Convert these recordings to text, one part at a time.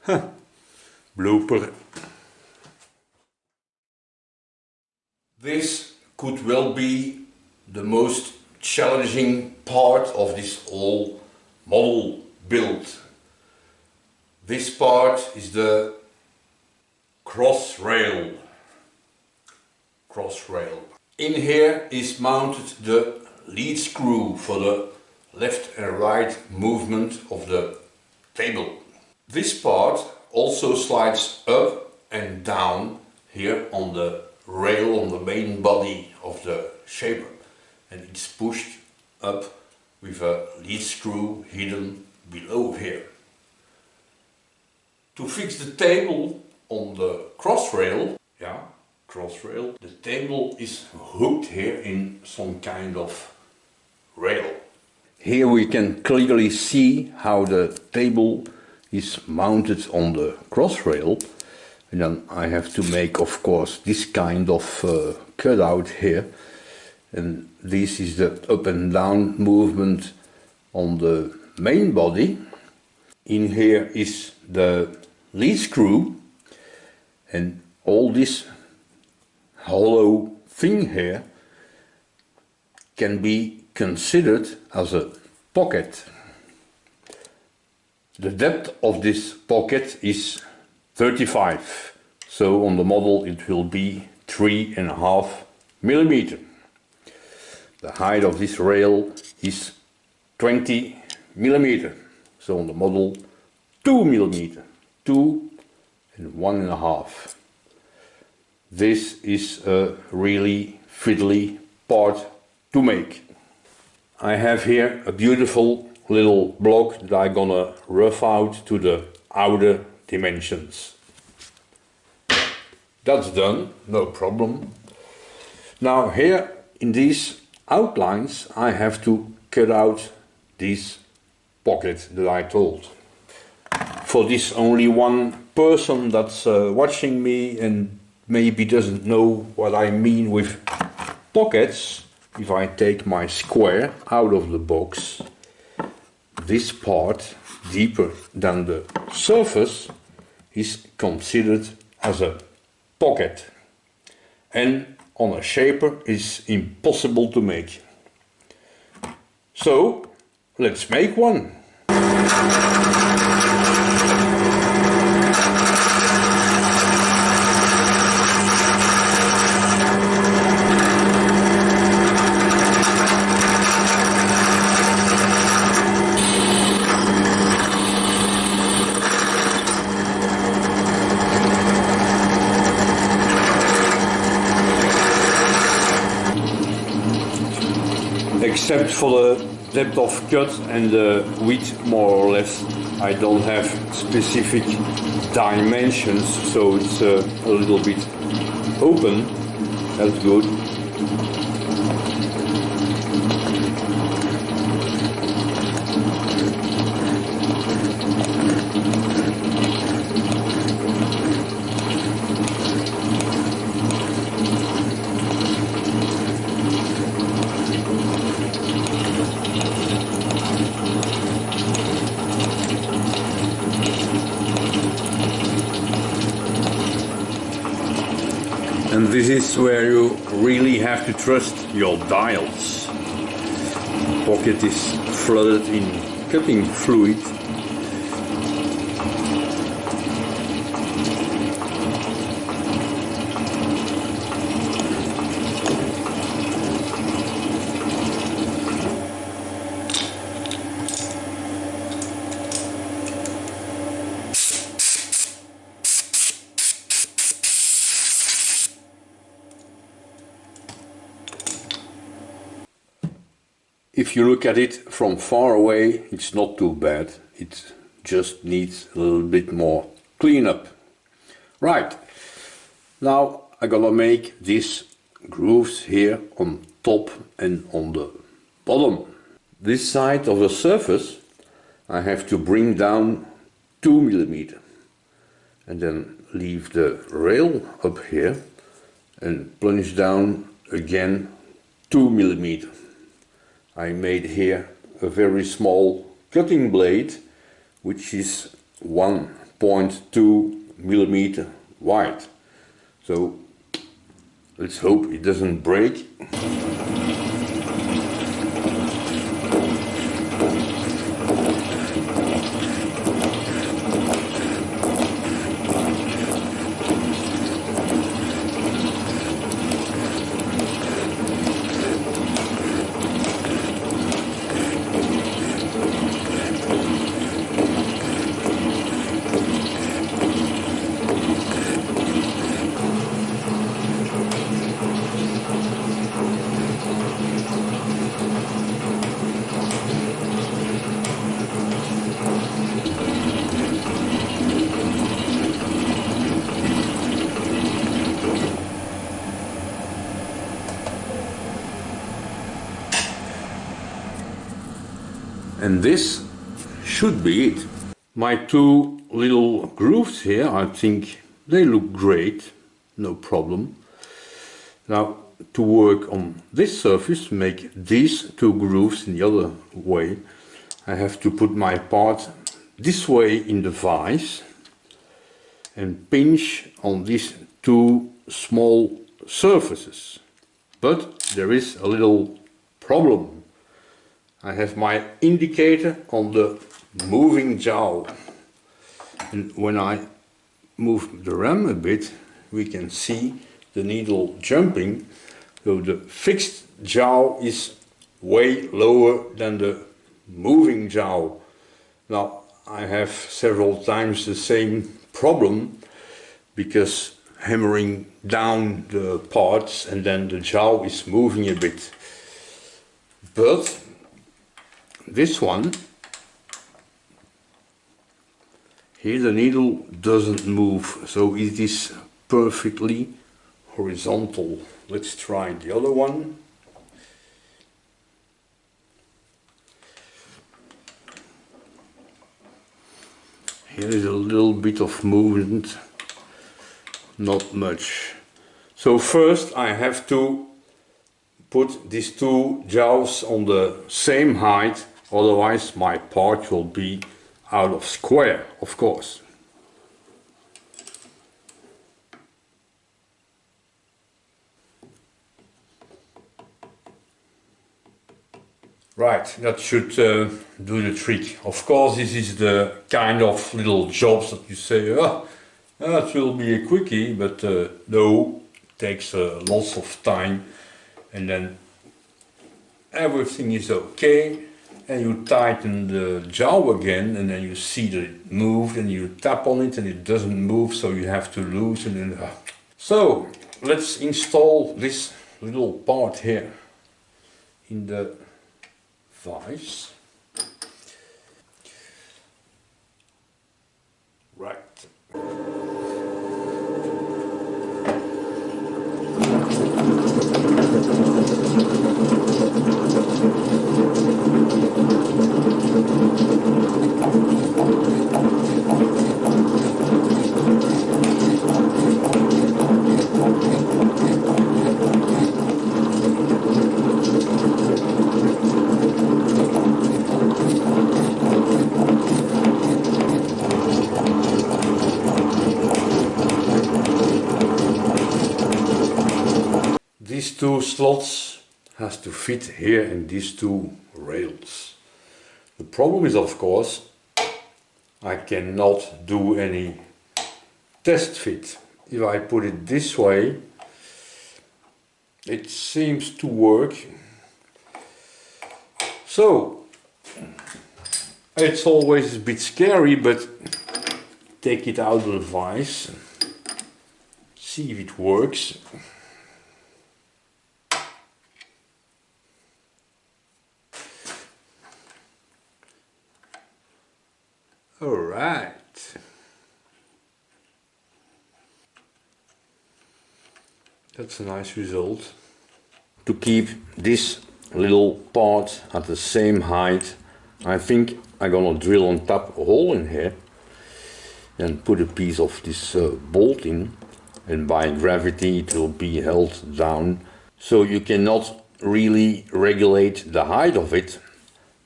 Blooper. This could well be the most challenging part of this whole model build. This part is the crossrail. In here is mounted the lead screw for the left and right movement of the table. This part also slides up and down here on the rail, on the main body of the shaper, and it's pushed up with a lead screw hidden below here. To fix the table on the crossrail, the table is hooked here in some kind of rail. Here we can clearly see how the table is mounted on the crossrail, and then I have to make, of course, this kind of cutout here, and this is the up and down movement on the main body. In here is the lead screw, and all this hollow thing here can be considered as a pocket. The depth of this pocket is 35, so on the model it will be 3.5 millimeters. The height of this rail is 20 millimeters, so on the model 2 millimeters, 2 and 1.5. This is a really fiddly part to make. I have here a beautiful little block that I'm gonna rough out to the outer dimensions. That's done, no problem. Now here in these outlines I have to cut out this pocket that I told. For this only one person that's watching me and maybe doesn't know what I mean with pockets, if I take my square out of the box, this part, deeper than the surface, is considered as a pocket, and on a shaper is impossible to make. So let's make one. Except for the depth of cut and the width, more or less, I don't have specific dimensions, so it's a little bit open. That's good. And this is where you really have to trust your dials. The pocket is flooded in cutting fluid. If you look at it from far away, it's not too bad. It just needs a little bit more cleanup. Right, now I'm gonna make these grooves here on top and on the bottom. This side of the surface I have to bring down 2 millimeters and then leave the rail up here and plunge down again 2 millimeters. I made here a very small cutting blade, which is 1 0.2 millimeter wide. So let's hope it doesn't break. And this should be it. My two little grooves here, I think they look great, no problem. Now to work on this surface, make these two grooves in the other way, I have to put my part this way in the vise and pinch on these two small surfaces. But there is a little problem. I have my indicator on the moving jowl, and when I move the ram a bit we can see the needle jumping, so the fixed jowl is way lower than the moving jowl. Now I have several times the same problem because hammering down the parts and then the jowl is moving a bit. But this one, here the needle doesn't move, so it is perfectly horizontal. Let's try the other one. Here is a little bit of movement, not much. So first I have to put these two jowls on the same height, otherwise my part will be out of square, of course. Right, that should do the trick. Of course, this is the kind of little jobs that you say, that will be a quickie, but no, it takes lots of time, and then everything is okay, and you tighten the jowl again, and then you see that it moved, and you tap on it and it doesn't move, so you have to loosen it. So let's install this little part here in the vise. Right. These two slots has to fit here in these two rails. The problem is, of course, I cannot do any test fit. If I put it this way, it seems to work. So it's always a bit scary, but take it out of the vise, see if it works. Alright. That's a nice result. To keep this little part at the same height, I think I'm gonna drill on top a hole in here and put a piece of this bolt in, and by gravity it will be held down. So you cannot really regulate the height of it,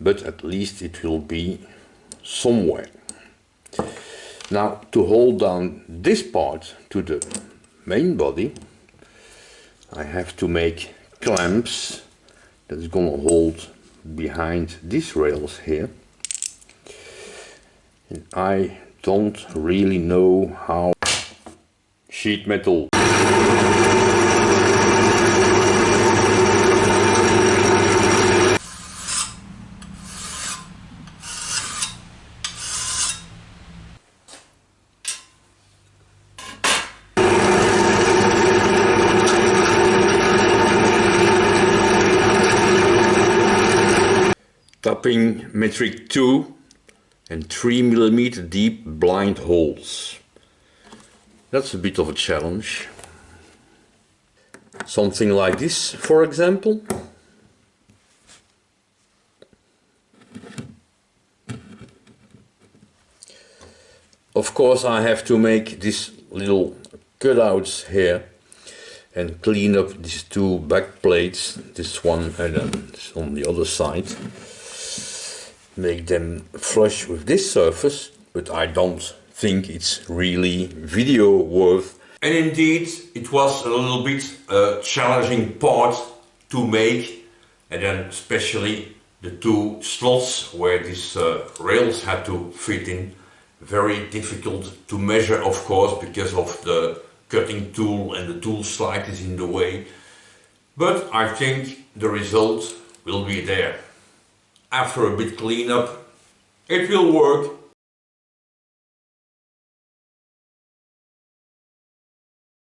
but at least it will be somewhere. Now to hold down this part to the main body, I have to make clamps that's gonna hold behind these rails here. And I don't really know how sheet metal tapping metric 2 and 3mm deep blind holes. That's a bit of a challenge. Something like this, for example. Of course I have to make these little cutouts here and clean up these two back plates, this one and then this on the other side. Make them flush with this surface, but I don't think it's really video worth. And indeed it was a little bit challenging part to make, and then especially the two slots where these rails had to fit in. Very difficult to measure, of course, because of the cutting tool and the tool slide is in the way. But I think the result will be there. After a bit cleanup, it will work